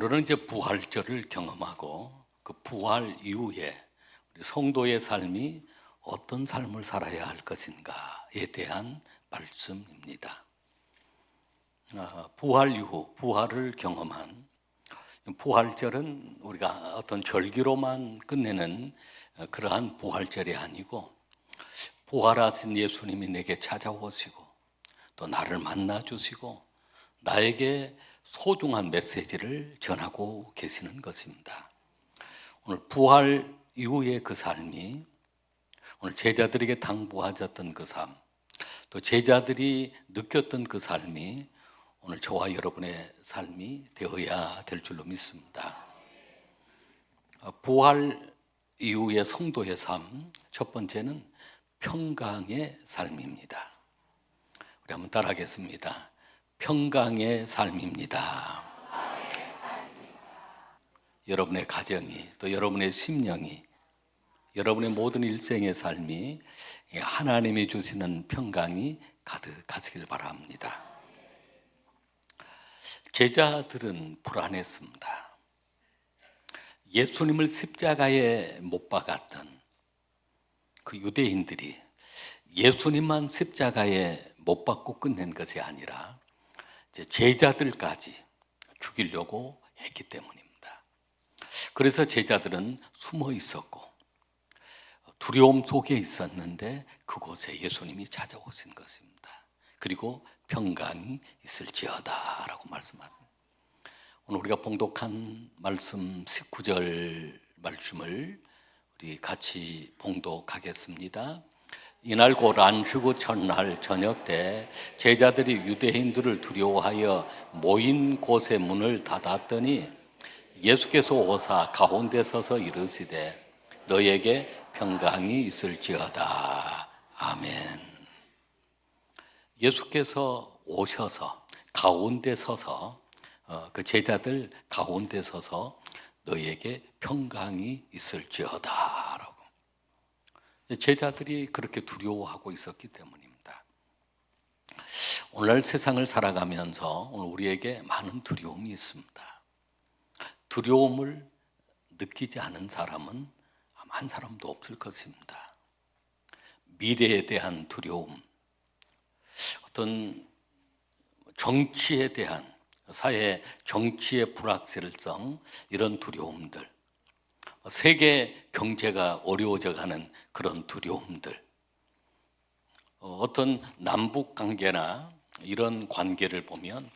오늘은 이제 부활절을 경험하고 그 부활 이후에 우리 성도의 삶이 어떤 삶을 살아야 할 것인가에 대한 말씀입니다. 부활 이후 부활을 경험한 부활절은 우리가 어떤 절기로만 끝내는 그러한 부활절이 아니고 부활하신 예수님이 내게 찾아오시고 또 나를 만나 주시고 나에게 소중한 메시지를 전하고 계시는 것입니다. 오늘 부활 이후의 그 삶이 오늘 제자들에게 당부하셨던 그 삶, 또 제자들이 느꼈던 그 삶이 오늘 저와 여러분의 삶이 되어야 될 줄로 믿습니다. 부활 이후의 성도의 삶, 첫 번째는 평강의 삶입니다. 우리 한번 따라하겠습니다. 평강의 삶입니다. 여러분의 가정이 또 여러분의 심령이 여러분의 모든 일생의 삶이 하나님이 주시는 평강이 가득하시길 바랍니다. 제자들은 불안했습니다. 예수님을 십자가에 못 박았던 그 유대인들이 예수님만 십자가에 못 박고 끝낸 것이 아니라 제자들까지 죽이려고 했기 때문입니다. 그래서 제자들은 숨어 있었고 두려움 속에 있었는데 그곳에 예수님이 찾아오신 것입니다. 그리고 평강이 있을지어다 라고 말씀하십니다. 오늘 우리가 봉독한 말씀 19절 말씀을 우리 같이 봉독하겠습니다. 이날 곧 안식 첫날 저녁 때 제자들이 유대인들을 두려워하여 모인 곳의 문을 닫았더니 예수께서 오사 가운데 서서 이르시되 너에게 평강이 있을지어다. 아멘. 예수께서 오셔서 가운데 서서 그 제자들 가운데 서서 너에게 평강이 있을지어다 라고. 제자들이 그렇게 두려워하고 있었기 때문입니다. 오늘 세상을 살아가면서 오늘 우리에게 많은 두려움이 있습니다. 두려움을 느끼지 않은 사람은 아마 한 사람도 없을 것입니다. 미래에 대한 두려움, 어떤 정치에 대한 사회 정치의 불확실성, 이런 두려움들, 세계 경제가 어려워져 가는 그런 두려움들, 어떤 남북 관계나 이런 관계를 보면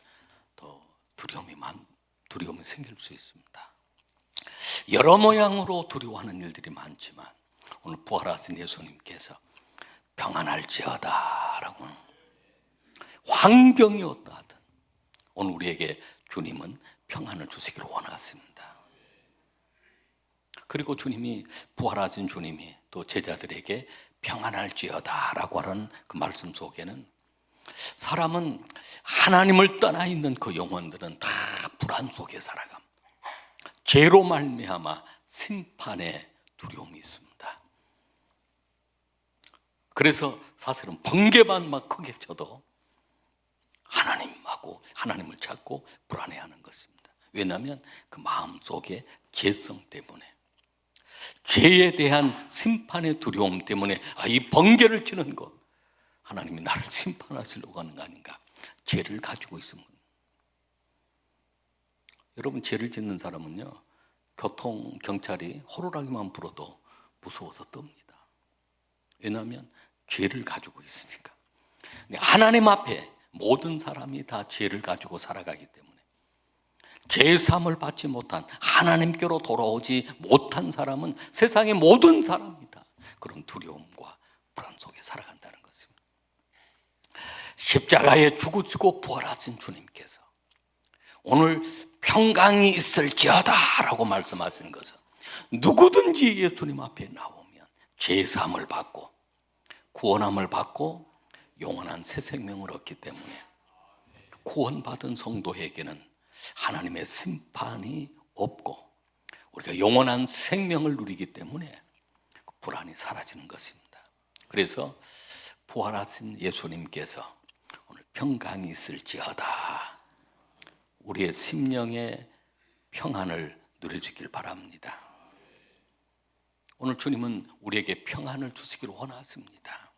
더 두려움이 생길 수 있습니다. 여러 모양으로 두려워하는 일들이 많지만 오늘 부활하신 예수님께서 평안할지어다 라고, 환경이 어떠하든 오늘 우리에게 주님은 평안을 주시기를 원하십니다. 그리고 주님이, 부활하신 주님이 또 제자들에게 평안할지어다 라고 하는 그 말씀 속에는 사람은 하나님을 떠나 있는 그 영혼들은 다 불안 속에 살아갑니다. 죄로 말미암아 심판의 두려움이 있습니다. 그래서 사실은 번개만 막 크게 쳐도 하나님을 찾고 불안해하는 것입니다. 왜냐하면 그 마음속에 죄성 때문에, 죄에 대한 심판의 두려움 때문에 이 번개를 치는 것, 하나님이 나를 심판하시려고 하는 거 아닌가, 죄를 가지고 있으면. 여러분, 죄를 짓는 사람은요, 교통 경찰이 호루라기만 불어도 무서워서 뜹니다. 왜냐하면 죄를 가지고 있으니까. 하나님 앞에 모든 사람이 다 죄를 가지고 살아가기 때문에 죄사함을 받지 못한, 하나님께로 돌아오지 못한 사람은 세상의 모든 사람이 다 그런 두려움과 불안 속에 살아간다는 것입니다. 십자가에 죽으시고 부활하신 주님께서 오늘 평강이 있을지어다 라고 말씀하신 것은, 누구든지 예수님 앞에 나오면 죄사함을 받고 구원함을 받고 영원한 새 생명을 얻기 때문에 구원받은 성도에게는 하나님의 심판이 없고 우리가 영원한 생명을 누리기 때문에 그 불안이 사라지는 것입니다. 그래서 부활하신 예수님께서 오늘 평강이 있을지어다, 우리의 심령에 평안을 누려주길 바랍니다. 오늘 주님은 우리에게 평안을 주시기를 원하십니다.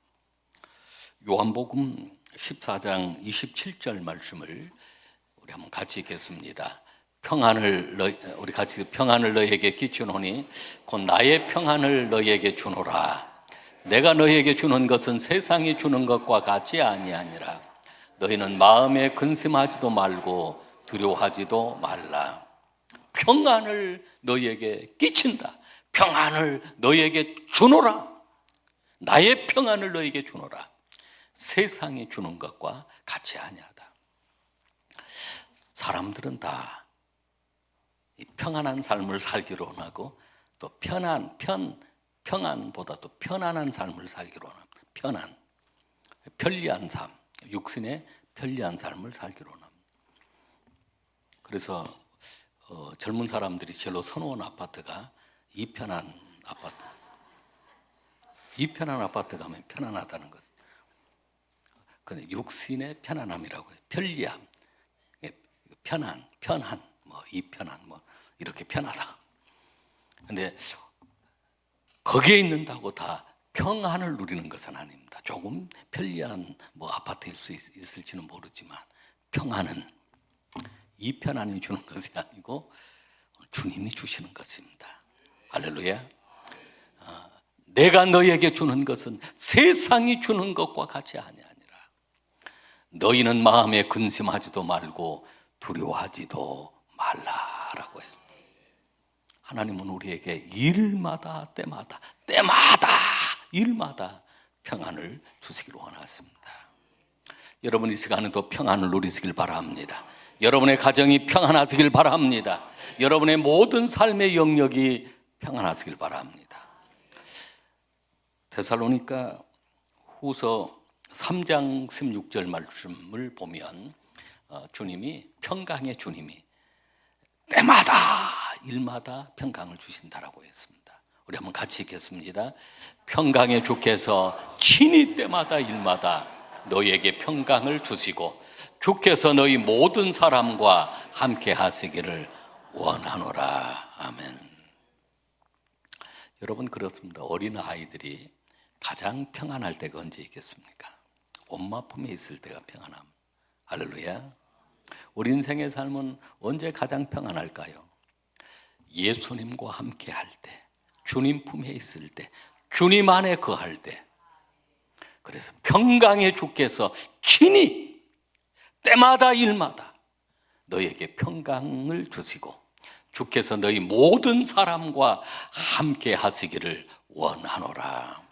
요한복음 14장 27절 말씀을 우리 한번 같이 읽겠습니다. 우리 같이 평안을 너희에게 끼치노니 곧 나의 평안을 너희에게 주노라. 내가 너희에게 주는 것은 세상이 주는 것과 같이 아니하니라. 너희는 마음에 근심하지도 말고 두려워하지도 말라. 평안을 너희에게 끼친다. 평안을 너희에게 주노라. 나의 평안을 너희에게 주노라. 세상이 주는 것과 같이 아니하다. 사람들은 다 이 평안한 삶을 살기로 원하고 또 평안보다 또 편안한 삶을 살기로 원합니다. 편리한 삶, 육신의 편리한 삶을 살기로 원합니다. 그래서 젊은 사람들이 제일 선호하는 아파트가 이편한 아파트. 이편한 아파트 가면 편안하다는 것. 그 육신의 편안함이라고 해요. 편리함, 편한, 뭐 이편한, 뭐 이렇게 편하다. 근데 거기에 있는다고 다 평안을 누리는 것은 아닙니다. 조금 편리한 뭐 아파트일 수 있을지는 모르지만 평안은 이 편안이 주는 것이 아니고 주님이 주시는 것입니다. 할렐루야. 내가 너희에게 주는 것은 세상이 주는 것과 같이 아니하니라. 너희는 마음에 근심하지도 말고 두려워하지도 말라라고 했습니다. 하나님은 우리에게 일마다 일마다 평안을 주시기를 원하십니다. 여러분 이 시간에도 평안을 누리시길 바랍니다. 여러분의 가정이 평안하시길 바랍니다. 여러분의 모든 삶의 영역이 평안하시길 바랍니다. 데살로니가 후서 3장 16절 말씀을 보면 주님이 평강의 주님이 때마다 일마다 평강을 주신다라고 했습니다. 우리 한번 같이 읽겠습니다. 평강의 주께서 친히 때마다 일마다 너희에게 평강을 주시고 주께서 너희 모든 사람과 함께 하시기를 원하노라. 아멘. 여러분 그렇습니다. 어린 아이들이 가장 평안할 때가 언제 있겠습니까? 엄마 품에 있을 때가 평안함. 할렐루야. 우리 인생의 삶은 언제 가장 평안할까요? 예수님과 함께 할 때, 주님 품에 있을 때, 주님 안에 거할 때. 그래서 평강의 주께서 친히 때마다 일마다 너희에게 평강을 주시고 주께서 너희 모든 사람과 함께 하시기를 원하노라.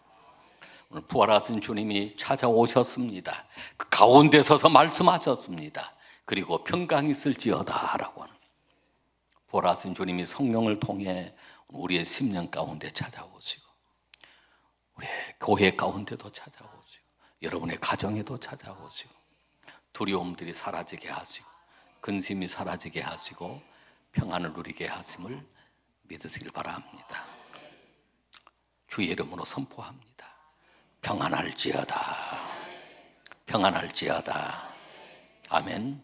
오늘 부활하신 주님이 찾아오셨습니다. 그 가운데 서서 말씀하셨습니다. 그리고 평강이 있을지어다 라고 하는 부활하신 주님이 성령을 통해 우리의 심령 가운데 찾아오시고 우리의 교회 가운데도 찾아오시고 여러분의 가정에도 찾아오시고 두려움들이 사라지게 하시고 근심이 사라지게 하시고 평안을 누리게 하심을 믿으시길 바랍니다. 주의 이름으로 선포합니다. 평안할지어다. 평안할지어다. 아멘.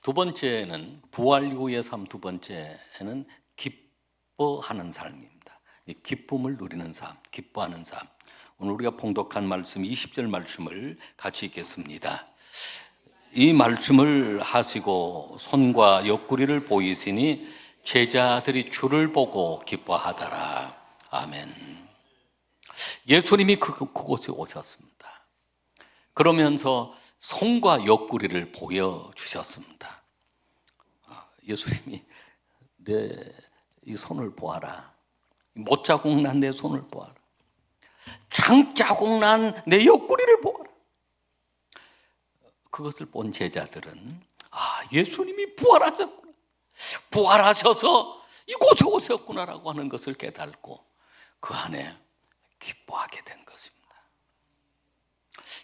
두 번째는 부활 이후의 삶, 두 번째는 기뻐하는 삶입니다. 기쁨을 누리는 삶, 기뻐하는 삶. 오늘 우리가 봉독한 말씀 20절 말씀을 같이 읽겠습니다. 이 말씀을 하시고 손과 옆구리를 보이시니 제자들이 주를 보고 기뻐하더라. 아멘. 예수님이 그곳에 오셨습니다. 그러면서 손과 옆구리를 보여주셨습니다. 예수님이 내 이 손을 보아라. 못자국 난 내 손을 보아라. 장자국 난 내 옆구리를 보아라. 그것을 본 제자들은 예수님이 부활하셨구나. 부활하셔서 이곳에 오셨구나라고 하는 것을 깨닫고 그 안에 기뻐하게 된 것입니다.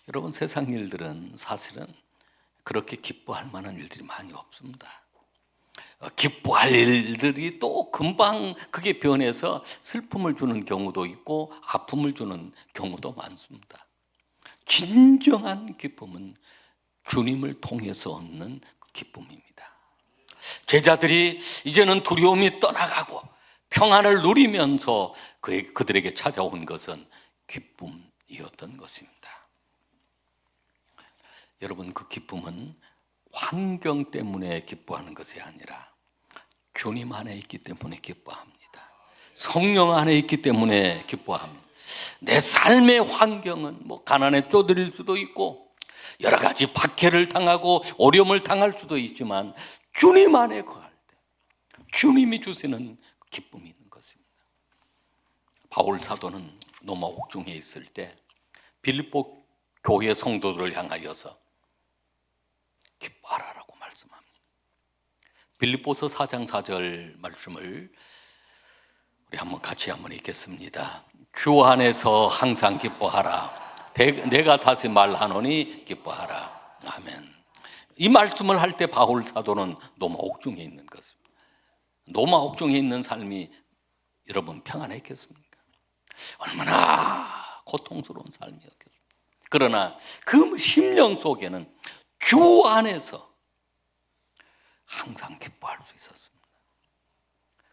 여러분 세상 일들은 사실은 그렇게 기뻐할 만한 일들이 많이 없습니다. 기뻐할 일들이 또 금방 그게 변해서 슬픔을 주는 경우도 있고 아픔을 주는 경우도 많습니다. 진정한 기쁨은 주님을 통해서 얻는 기쁨입니다. 제자들이 이제는 두려움이 떠나가고 평안을 누리면서 그들에게 찾아온 것은 기쁨이었던 것입니다. 여러분, 그 기쁨은 환경 때문에 기뻐하는 것이 아니라 주님 안에 있기 때문에 기뻐합니다. 성령 안에 있기 때문에 기뻐합니다. 내 삶의 환경은 가난에 쪼들릴 수도 있고 여러 가지 박해를 당하고 어려움을 당할 수도 있지만 주님 안에 거할 때 주님이 주시는 기쁨이 있는 것입니다. 바울 사도는 로마 옥중에 있을 때 빌립보 교회 성도들을 향하여서 기뻐하라라고 말씀합니다. 빌립보서 4장 4절 말씀을 우리 같이 한번 읽겠습니다. 주 안에서 항상 기뻐하라. 내가 다시 말하노니 기뻐하라. 아멘. 이 말씀을 할 때 바울 사도는 로마 옥중에 있는 것입니다. 로마 옥중에 있는 삶이 여러분 평안했겠습니까? 얼마나 고통스러운 삶이었겠습니까? 그러나 그 심령 속에는 주 안에서 항상 기뻐할 수 있었습니다.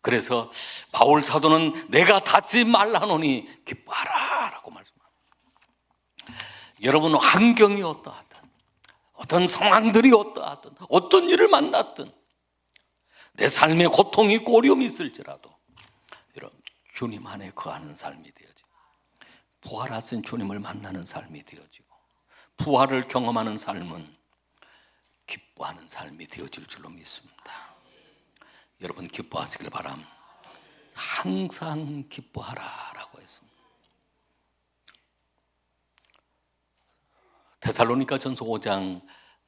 그래서 바울 사도는 내가 다시 말하노니 기뻐하라 라고 말씀합니다. 여러분, 환경이 어떠하든 어떤 상황들이 어떠하든 어떤 일을 만났든 내 삶에 고통이 있고 어려움이 있을지라도 여러분, 주님 안에 거하는 삶이 되어지고 부활하신 주님을 만나는 삶이 되어지고 부활을 경험하는 삶은 기뻐하는 삶이 되어질 줄로 믿습니다. 여러분, 기뻐하시길 바랍니다. 항상 기뻐하라 라고 했습니다. 데살로니가전서 5장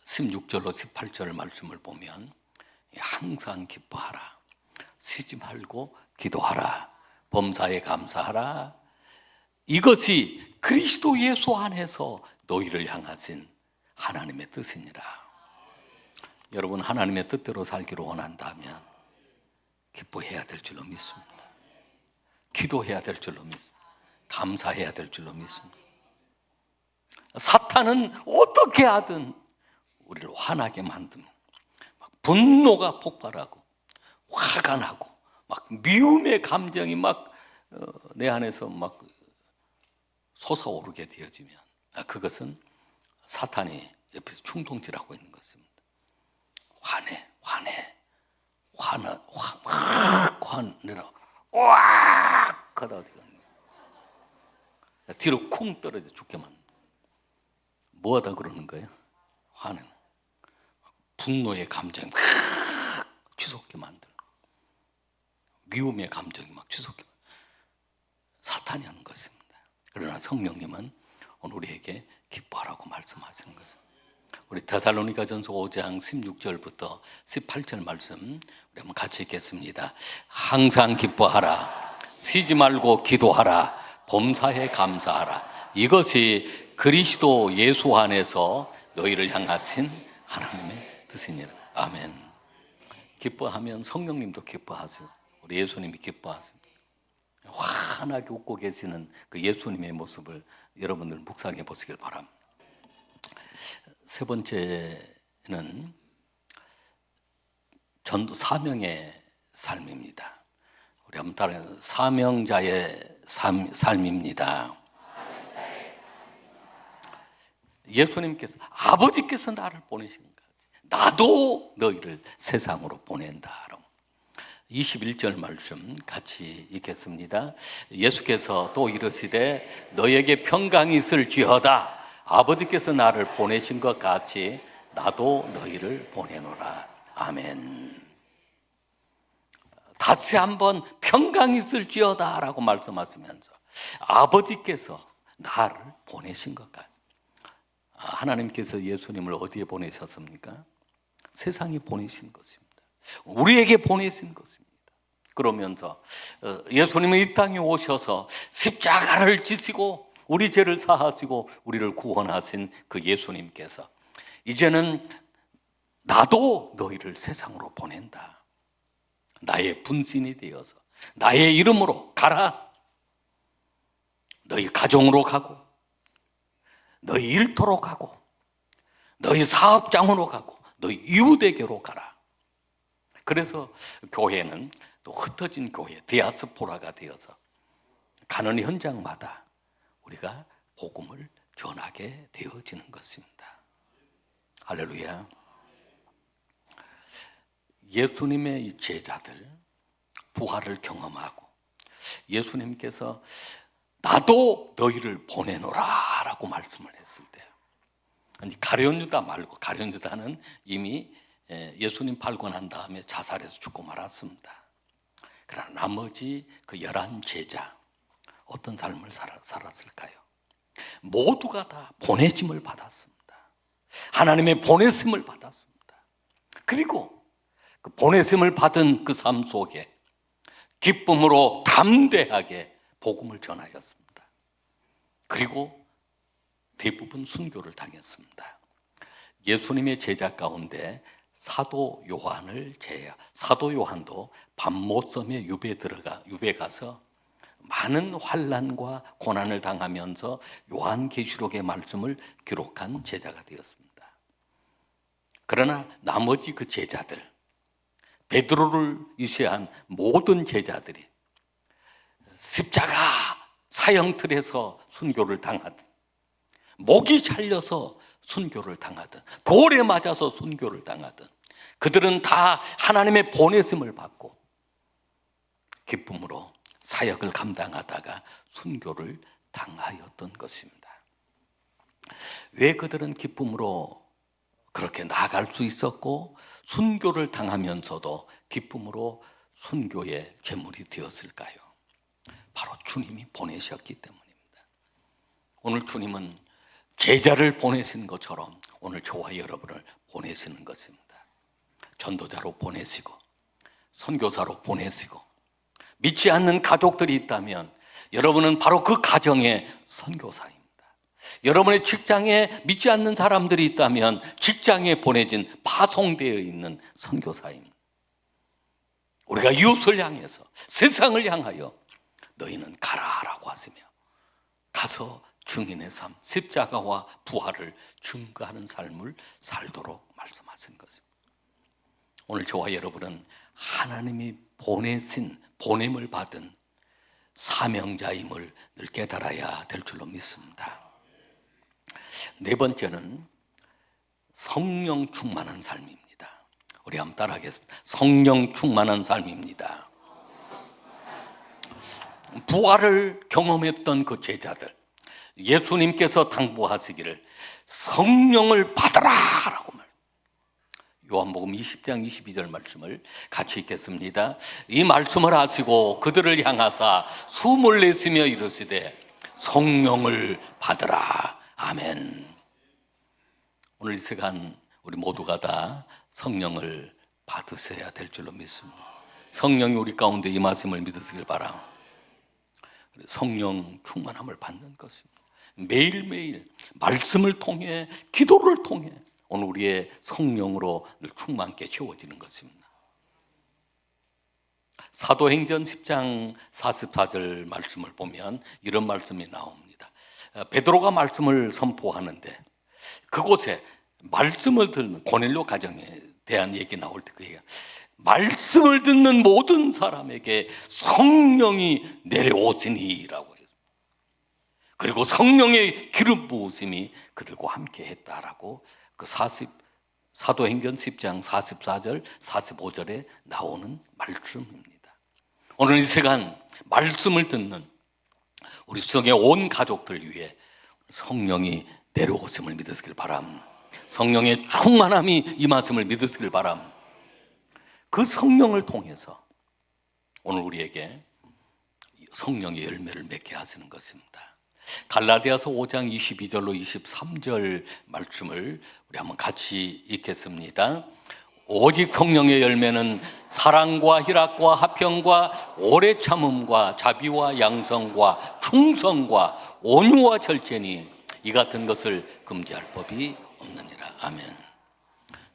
16절로 18절 말씀을 보면 항상 기뻐하라, 쉬지 말고 기도하라, 범사에 감사하라, 이것이 그리스도 예수 안에서 너희를 향하신 하나님의 뜻이니라. 여러분, 하나님의 뜻대로 살기를 원한다면 기뻐해야 될 줄로 믿습니다. 기도해야 될 줄로 믿습니다. 감사해야 될 줄로 믿습니다. 사탄은 어떻게 하든 우리를 화나게 만듭니다. 분노가 폭발하고 화가 나고 미움의 감정이 내 안에서 솟아오르게 되어지면 그것은 사탄이 옆에서 충동질하고 있는 것입니다. 화내라 왁 하다 뒤로 쿵 떨어져 죽게 만든다. 뭐하다 그러는 거예요? 화내는 분노의 감정이 막 치솟게 만들고 미움의 감정이 막 치솟게 만들고 사탄이 하는 것입니다. 그러나 성령님은 오늘 우리에게 기뻐하라고 말씀하시는 것입니다. 우리 데살로니가전서 5장 16절부터 18절 말씀 우리 한번 같이 읽겠습니다. 항상 기뻐하라, 쉬지 말고 기도하라, 범사에 감사하라, 이것이 그리스도 예수 안에서 너희를 향하신 하나님의 뜻이니라. 아멘. 기뻐하면 성령님도 기뻐하세요. 우리 예수님이 기뻐하십니다. 환하게 웃고 계시는 그 예수님의 모습을 여러분들 묵상해 보시길 바랍니다. 세 번째는 전도 사명의 삶입니다. 우리 한번 따라해 사명자의 삶입니다. 예수님께서 아버지께서 나를 보내신 것 같이 나도 너희를 세상으로 보낸다. 21절 말씀 같이 읽겠습니다. 예수께서 또 이르시되 너희에게 평강이 있을지어다. 아버지께서 나를 보내신 것 같이 나도 너희를 보내노라. 아멘. 다시 한번 평강이 있을지어다 라고 말씀하시면서 아버지께서 나를 보내신 것 같이, 하나님께서 예수님을 어디에 보내셨습니까? 세상에 보내신 것입니다. 우리에게 보내신 것입니다. 그러면서 예수님은 이 땅에 오셔서 십자가를 지시고 우리 죄를 사하시고 우리를 구원하신 그 예수님께서 이제는 나도 너희를 세상으로 보낸다. 나의 분신이 되어서 나의 이름으로 가라. 너희 가정으로 가고 너희 일터로 가고 너희 사업장으로 가고 너희 이웃에게로 가라. 그래서 교회는 또 흩어진 교회, 디아스포라가 되어서 가는 현장마다 우리가 복음을 전하게 되어지는 것입니다. 할렐루야. 예수님의 이 제자들 부활을 경험하고 예수님께서 나도 너희를 보내노라 라고 말씀을 했을 때, 가룟 유다 말고, 가룟 유다는 이미 예수님 팔고 난 다음에 자살해서 죽고 말았습니다. 그러나 나머지 그 11 제자 어떤 삶을 살았을까요? 모두가 다 보내심을 받았습니다. 하나님의 보내심을 받았습니다. 그리고 그 보내심을 받은 그 삶 속에 기쁨으로 담대하게 복음을 전하였습니다. 그리고 대부분 순교를 당했습니다. 예수님의 제자 가운데 사도 요한을 제외, 사도 요한도 밤모섬에 유배 가서 많은 환난과 고난을 당하면서 요한계시록의 말씀을 기록한 제자가 되었습니다. 그러나 나머지 그 제자들, 베드로를 위시한 모든 제자들이 십자가 사형틀에서 순교를 당하든, 목이 잘려서 순교를 당하든, 돌에 맞아서 순교를 당하든, 그들은 다 하나님의 보내심을 받고 기쁨으로 사역을 감당하다가 순교를 당하였던 것입니다. 왜 그들은 기쁨으로 그렇게 나아갈 수 있었고 순교를 당하면서도 기쁨으로 순교의 제물이 되었을까요? 바로 주님이 보내셨기 때문입니다. 오늘 주님은 제자를 보내신 것처럼 오늘 저와 여러분을 보내시는 것입니다. 전도자로 보내시고 선교사로 보내시고, 믿지 않는 가족들이 있다면 여러분은 바로 그 가정의 선교사입니다. 여러분의 직장에 믿지 않는 사람들이 있다면 직장에 보내진 파송되어 있는 선교사입니다. 우리가 이웃을 향해서, 세상을 향하여 너희는 가라라고 하시며 가서 증인의 삶, 십자가와 부활을 증거하는 삶을 살도록 말씀하신 것입니다. 오늘 저와 여러분은 하나님이 보내신, 보냄을 받은 사명자임을 늘 깨달아야 될 줄로 믿습니다. 네 번째는 성령 충만한 삶입니다. 우리 한번 따라하겠습니다. 성령 충만한 삶입니다. 부활을 경험했던 그 제자들, 예수님께서 당부하시기를 성령을 받으라라고 말. 요한복음 20장 22절 말씀을 같이 읽겠습니다. 이 말씀을 하시고 그들을 향하사 숨을 내쉬며 이르시되 성령을 받으라. 아멘. 오늘 이 시간 우리 모두가 다 성령을 받으셔야 될 줄로 믿습니다. 성령이 우리 가운데 임하심을 믿으시길 바랍니다. 성령 충만함을 받는 것입니다. 매일매일 말씀을 통해, 기도를 통해 오늘 우리의 성령으로 늘 충만케 채워지는 것입니다. 사도행전 10장 44절 말씀을 보면 이런 말씀이 나옵니다. 베드로가 말씀을 선포하는데 그곳에 말씀을 듣는 고넬료 가정에 대한 얘기 나올 때 그 얘기가, 말씀을 듣는 모든 사람에게 성령이 내려오시니라고 했습니다. 그리고 성령의 기름 부으심이 그들과 함께 했다라고 그 사도행전 10장 44절 45절에 나오는 말씀입니다. 오늘 이 시간 말씀을 듣는 우리 성의 온 가족들 위해 성령이 내려오심을 믿으시길 바랍니다. 성령의 충만함이 임하심을 믿으시길 바랍니다. 그 성령을 통해서 오늘 우리에게 성령의 열매를 맺게 하시는 것입니다. 갈라디아서 5장 22절로 23절 말씀을 우리 한번 같이 읽겠습니다. 오직 성령의 열매는 사랑과 희락과 화평과 오래 참음과 자비와 양성과 충성과 온유와 절제니 이 같은 것을 금지할 법이 없느니라. 아멘.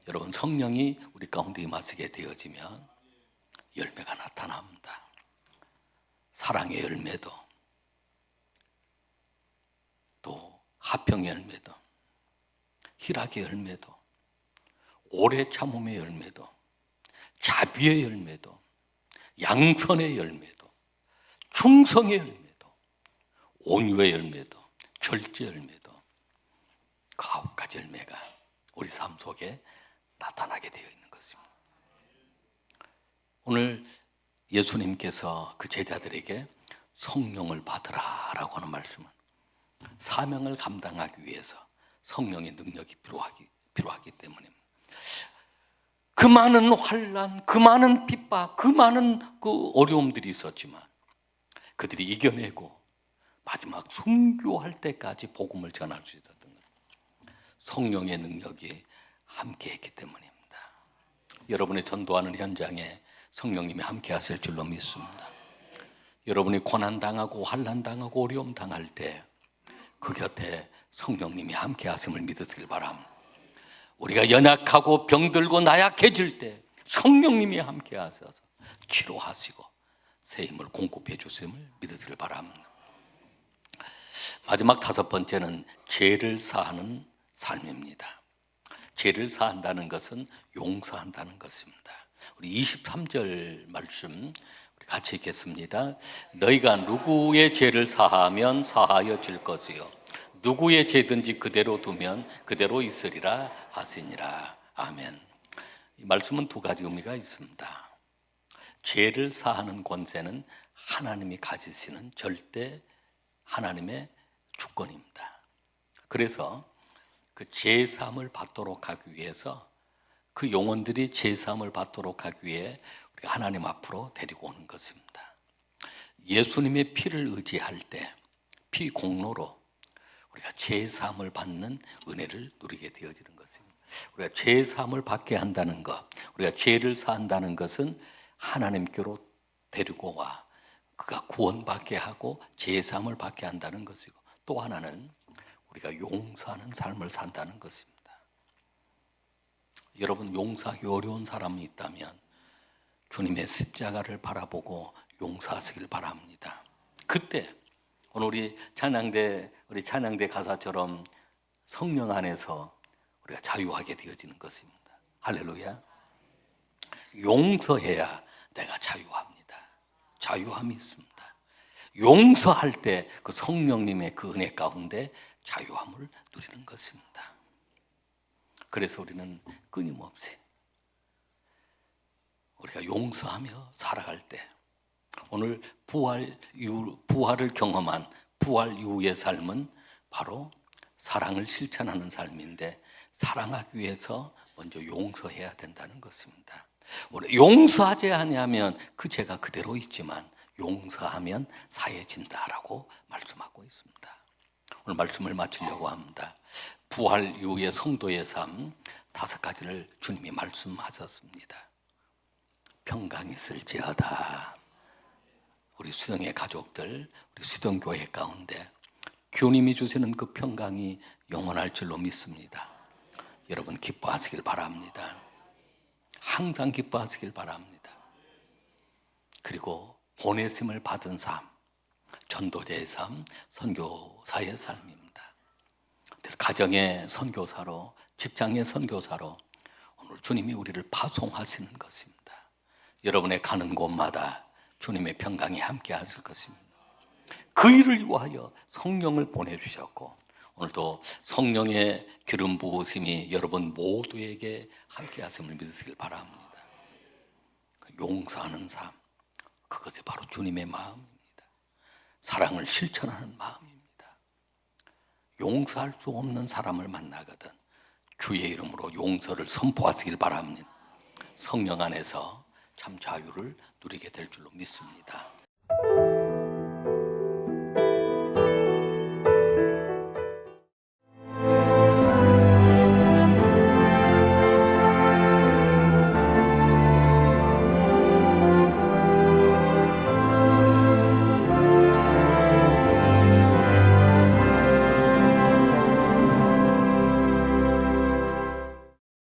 여러분, 성령이 우리 가운데 임하시게 되어지면 열매가 나타납니다. 사랑의 열매도, 또 화평의 열매도, 희락의 열매도, 오래 참음의 열매도, 자비의 열매도, 양선의 열매도, 충성의 열매도, 온유의 열매도, 절제 열매도, 그 9가지 열매가 우리 삶 속에 나타나게 되어 있는 것입니다. 오늘 예수님께서 그 제자들에게 성령을 받으라라고 하는 말씀은 사명을 감당하기 위해서 성령의 능력이 필요하기 때문입니다. 그 많은 환난, 그 많은 핍박, 그 많은 그 어려움들이 있었지만 그들이 이겨내고 마지막 순교할 때까지 복음을 전할 수 있었던 것, 성령의 능력이 함께했기 때문입니다. 여러분의 전도하는 현장에 성령님이 함께하실 줄로 믿습니다. 여러분이 고난당하고 환난당하고 어려움 당할 때 그 곁에 성령님이 함께하심을 믿으시길 바랍니다. 우리가 연약하고 병들고 나약해질 때 성령님이 함께하셔서 치료하시고 새 힘을 공급해 주심을 믿으시길 바랍니다. 마지막 5번째는 죄를 사하는 삶입니다. 죄를 사한다는 것은 용서한다는 것입니다. 우리 23절 말씀 같이 읽겠습니다. 너희가 누구의 죄를 사하면 사하여 질 것이요 누구의 죄든지 그대로 두면 그대로 있으리라 하시니라. 아멘. 이 말씀은 2가지 의미가 있습니다. 죄를 사하는 권세는 하나님이 가지시는 절대 하나님의 주권입니다. 그래서 그 죄 사함을 받도록 하기 위해서 그 영혼들이 죄 사함을 받도록 하기 위해 우리가 하나님 앞으로 데리고 오는 것입니다. 예수님의 피를 의지할 때 피 공로로 우리가 죄 사함을 받는 은혜를 누리게 되어지는 것입니다. 우리가 죄 사함을 받게 한다는 것, 우리가 죄를 사한다는 것은 하나님께로 데리고 와 그가 구원받게 하고 죄 사함을 받게 한다는 것이고, 또 하나는 우리가 용서하는 삶을 산다는 것입니다. 여러분, 용서하기 어려운 사람이 있다면 주님의 십자가를 바라보고 용서하시길 바랍니다. 그때 오늘 우리 찬양대 가사처럼 성령 안에서 우리가 자유하게 되어지는 것입니다. 할렐루야. 용서해야 내가 자유합니다. 자유함이 있습니다. 용서할 때 그 성령님의 그 은혜 가운데 자유함을 누리는 것입니다. 그래서 우리는 끊임없이 우리가 용서하며 살아갈 때, 오늘 부활을 경험한 부활 이후의 삶은 바로 사랑을 실천하는 삶인데, 사랑하기 위해서 먼저 용서해야 된다는 것입니다. 용서하지 아니하면 그 죄가 그대로 있지만 용서하면 사해진다라고 말씀하고 있습니다. 오늘 말씀을 마치려고 합니다. 부활 이후의 성도의 삶 5가지를 주님이 말씀하셨습니다. 평강이 있을지어다. 우리 수동의 가족들, 우리 수동교회 가운데 주님이 주시는 그 평강이 영원할 줄로 믿습니다. 여러분 기뻐하시길 바랍니다. 항상 기뻐하시길 바랍니다. 그리고 보내심을 받은 삶, 전도자의 삶, 선교사의 삶입니다. 가정의 선교사로, 직장의 선교사로 오늘 주님이 우리를 파송하시는 것입니다. 여러분의 가는 곳마다 주님의 평강이 함께 하실 것입니다. 그 일을 위하여 성령을 보내주셨고, 오늘도 성령의 기름 부으심이 여러분 모두에게 함께 하심을 믿으시길 바랍니다. 용서하는 삶, 그것이 바로 주님의 마음입니다. 사랑을 실천하는 마음입니다. 용서할 수 없는 사람을 만나거든 주의 이름으로 용서를 선포하시길 바랍니다. 성령 안에서 참 자유를 누리게 될 줄로 믿습니다.